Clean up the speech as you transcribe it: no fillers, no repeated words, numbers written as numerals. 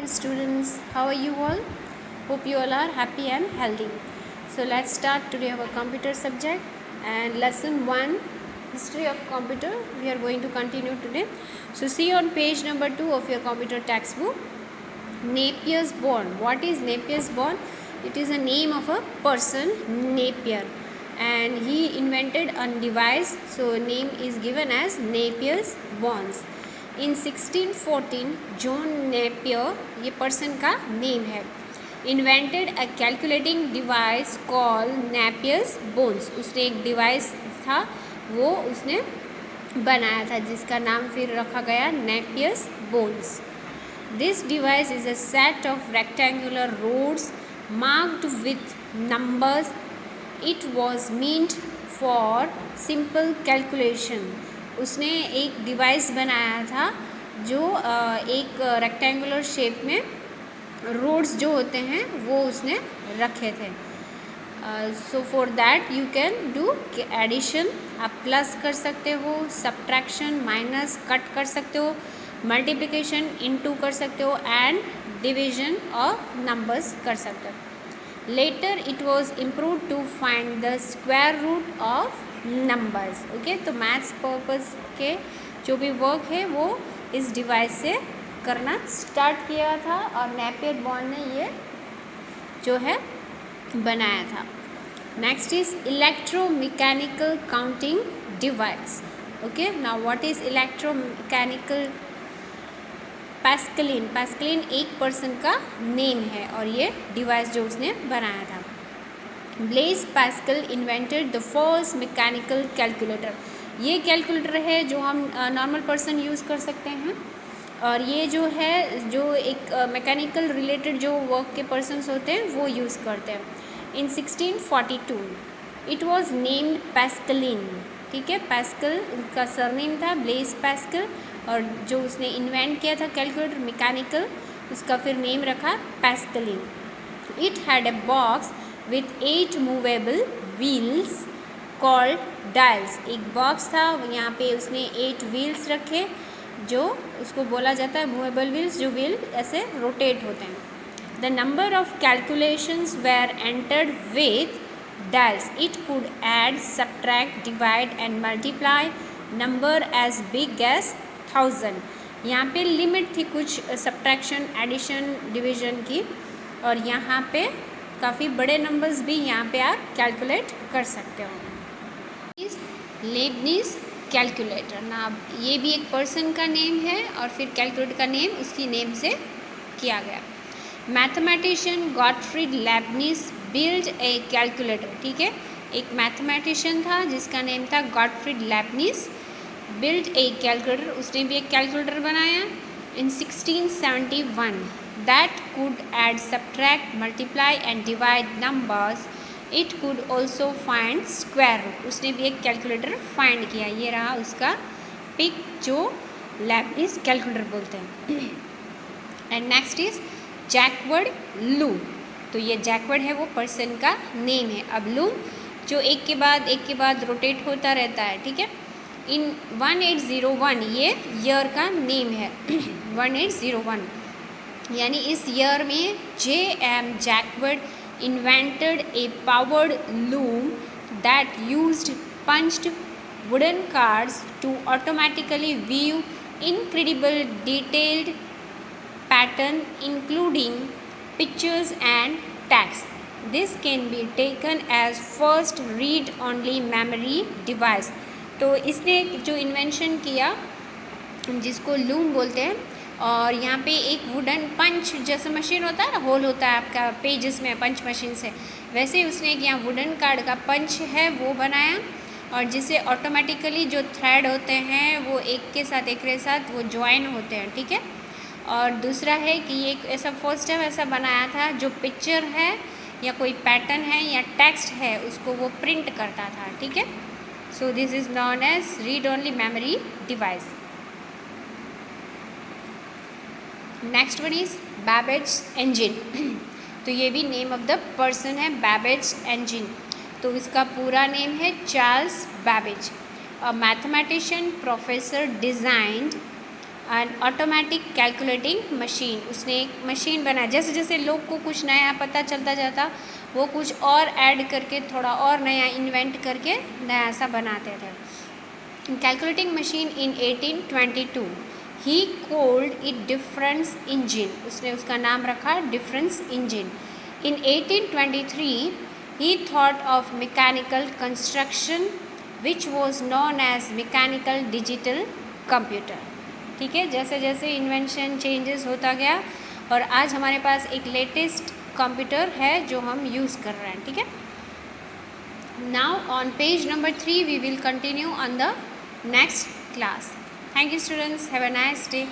students, how are you all? Hope you all are happy and healthy. So let's start today our computer subject and lesson 1, history of computer. We are going to continue today. So see on page number 2 of your computer textbook, Napier's bond. What is Napier's bond? It is a name of a person, Napier, and he invented a device, so name is given as Napier's bonds. In 1614 John Napier ये person का name है, invented a calculating device call Napier's bones. उसने एक device था वो उसने बनाया था जिसका नाम फिर रखा गया Napier's bones. This device is a set of rectangular rods marked with numbers. It was meant for simple calculation. उसने एक डिवाइस बनाया था जो एक रेक्टेंगुलर शेप में रोड्स जो होते हैं वो उसने रखे थे. So for that you can do addition, आप प्लस कर सकते हो, सब्ट्रैक्शन माइनस कट कर सकते हो, मल्टीप्लिकेशन इनटू कर सकते हो एंड डिवीजन ऑफ नंबर्स कर सकते हो. Later it was improve to find the square root of numbers. Okay, तो मैथ्स पर्पस के जो भी वर्क है वो इस डिवाइस से करना स्टार्ट किया था और नेपियर बॉन्ड ने ये जो है बनाया था. Next is electromechanical counting device. Okay, now what is electromechanical? Pascaline. Pascaline एक पर्सन का नेम है और ये डिवाइस जो उसने बनाया था. Blaise Pascal invented the first mechanical calculator. ये कैलकुलेटर है जो हम नॉर्मल पर्सन यूज़ कर सकते हैं और ये जो है जो एक मैकेनिकल रिलेटेड जो वर्क के पर्सन्स होते हैं वो यूज़ करते हैं. इन 1642 इट वॉज नेम्ड पैस्कलिन. ठीक है, पैस्कल उसका सरनेम था, ब्लेज पैस्कल, और जो उसने इन्वेंट किया था कैलकुलेटर मैकेनिकल उसका फिर नेम रखा Pascaline. It had a box with 8 movable wheels called dials. एक बॉक्स था, यहाँ पे उसने 8 व्हील्स रखे जो उसको बोला जाता है मूवेबल व्हील्स, जो व्हील ऐसे रोटेट होते हैं. The number of calculations were entered with dials. It could add, subtract, divide and multiply number as big as 1000. यहाँ पे लिमिट थी कुछ सब्ट्रैक्शन, एडिशन, डिवीजन की, और यहाँ पे काफ़ी बड़े नंबर्स भी यहाँ पे आप कैलकुलेट कर सकते हो. लेबनीज कैलकुलेटर ना, ये भी एक पर्सन का नेम है और फिर कैलकुलेटर का नेम उसकी नेम से किया गया. Mathematician Gottfried Lebanese build a calculator. ठीक है, एक मैथमेटिशियन था जिसका नेम था Gottfried Lebanese. Build a calculator, उसने भी एक कैलकुलेटर बनाया in 1671 that could add, subtract, multiply and divide numbers. It could also find square root. उसने भी एक कैलकुलेटर फाइंड किया. ये रहा उसका पिक जो लेबनीज कैलकुलेटर बोलते हैं. And next is Jacquard loom. तो ये जैकवर्ड है वो पर्सन का नेम है. अब लूम जो एक के बाद रोटेट होता रहता है. ठीक है, इन 1801 ये ईयर का नेम है. 1801 यानी इस ईयर में J.M. Jacquard invented A powered loom that used punched wooden cards to automatically view incredible detailed pattern including pictures and text. This can be taken as first read-only memory device. तो इसने जो invention किया जिसको loom बोलते हैं, और यहाँ पे एक वुडन पंच जैसा मशीन होता है ना, होल होता है आपका पेजेस में पंच मशीन से, वैसे उसने एक यहाँ वुडन कार्ड का पंच है वो बनाया और जिसे ऑटोमेटिकली जो थ्रेड होते हैं वो एक के साथ वो ज्वाइन होते हैं. ठीक है, और दूसरा है कि ये ऐसा फर्स्ट टाइम ऐसा बनाया था जो पिक्चर है या कोई पैटर्न है या टेक्स्ट है उसको वो प्रिंट करता था. ठीक है, so this is known as read only memory device. next one is Babbage engine. तो ये भी नेम ऑफ द पर्सन है, Babbage engine. तो इसका पूरा नेम है Charles Babbage. A mathematician professor designed and automatic calculating machine, उसने एक मशीन बनाया। जैसे जैसे लोग को कुछ नया पता चलता जाता वो कुछ और ऐड करके थोड़ा और नया इन्वेंट करके नया सा बनाते थे। Calculating machine in 1822 he called it difference engine, उसने उसका नाम रखा difference engine. In 1823 he thought of mechanical construction which was known as mechanical digital computer। ठीक है, जैसे जैसे इन्वेंशन चेंजेस होता गया और आज हमारे पास एक लेटेस्ट कंप्यूटर है जो हम यूज़ कर रहे हैं। ठीक है, now on page number 3 we will continue on the next class. Thank you students, have a nice day.